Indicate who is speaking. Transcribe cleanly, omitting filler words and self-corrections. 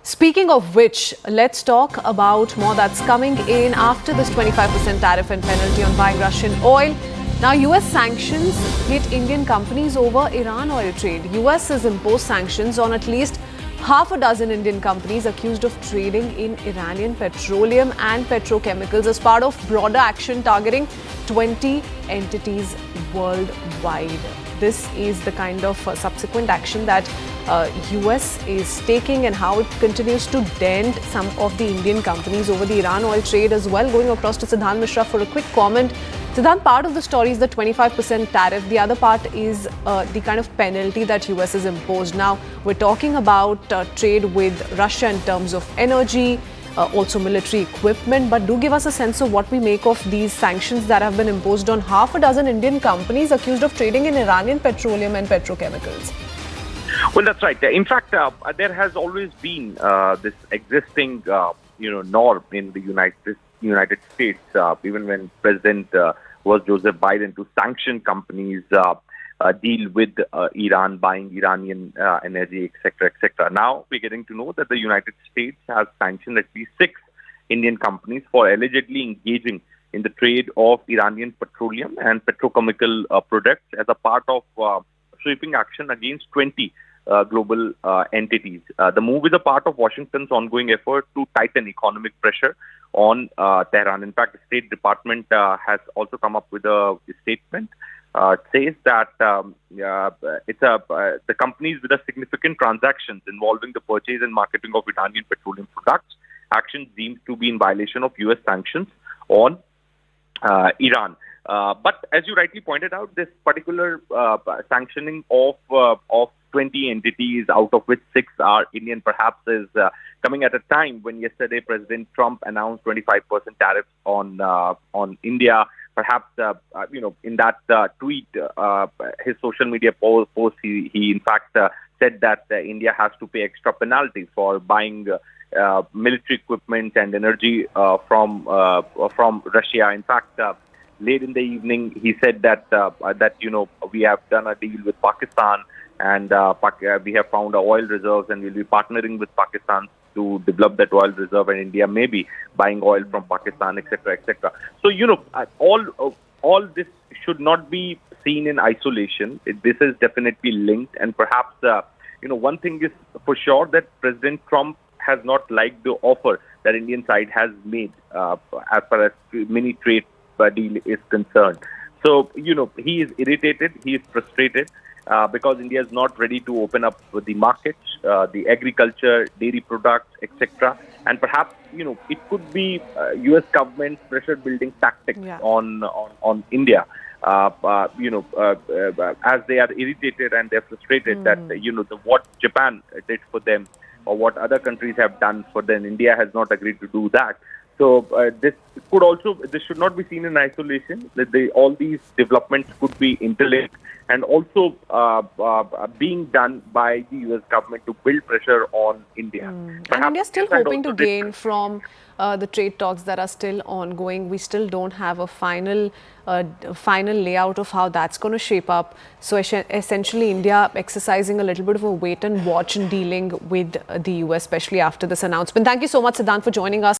Speaker 1: Speaking of which, let's talk about more that's coming in after this 25% tariff and penalty on buying Russian oil. Now, US sanctions hit Indian companies over Iran oil trade. US has imposed sanctions on at least half a dozen Indian companies accused of trading in Iranian petroleum and petrochemicals as part of broader action targeting 20 entities worldwide. This is the kind of subsequent action that US is taking and how it continues to dent some of the Indian companies over the Iran oil trade as well. Going across to Siddhant Mishra for a quick comment. Siddhant, part of the story is the 25% tariff. The other part is the kind of penalty that US has imposed. Now, we're talking about trade with Russia in terms of energy, also military equipment. But do give us a sense of what we make of these sanctions that have been imposed on half a dozen Indian companies accused of trading in Iranian petroleum and petrochemicals.
Speaker 2: Well, that's right. In fact, there has always been this existing, norm in the United States, even when President was Joseph Biden, to sanction companies, deal with Iran, buying Iranian energy, etc., etc. Now we're getting to know that the United States has sanctioned at least 6 Indian companies for allegedly engaging in the trade of Iranian petroleum and petrochemical products as a part of sweeping action against 20 global entities. The move is a part of Washington's ongoing effort to tighten economic pressure on Tehran. In fact, the State Department has also come up with a statement. It says that the companies with a significant transactions involving the purchase and marketing of Iranian petroleum products, action deemed to be in violation of U.S. sanctions on Iran. But as you rightly pointed out, this particular sanctioning of 20 entities, out of which 6 are Indian, perhaps is coming at a time when yesterday President Trump announced 25% tariffs on India. Perhaps, in that tweet, his social media post, he in fact said that India has to pay extra penalties for buying military equipment and energy from Russia. In fact, late in the evening, he said that we have done a deal with Pakistan, and we have found oil reserves, and we'll be partnering with Pakistan to develop that oil reserve, and India may be buying oil from Pakistan, etc., etc. So, all this should not be seen in isolation. This is definitely linked, and perhaps, one thing is for sure, that President Trump has not liked the offer that Indian side has made as far as mini trade deal is concerned. So, he is irritated, he is frustrated because India is not ready to open up the markets, the agriculture, dairy products, etc. And perhaps, it could be U.S. government's pressure building tactics on India. As they are irritated and they're frustrated that, what Japan did for them or what other countries have done for them, India has not agreed to do that. So this should not be seen in isolation. That all these developments could be interlinked and also being done by the U.S. government to build pressure on India.
Speaker 1: And India is still hoping to gain from the trade talks that are still ongoing. We still don't have a final layout of how that's going to shape up. So essentially, India exercising a little bit of a wait and watch in dealing with the U.S., especially after this announcement. Thank you so much, Siddhant, for joining us.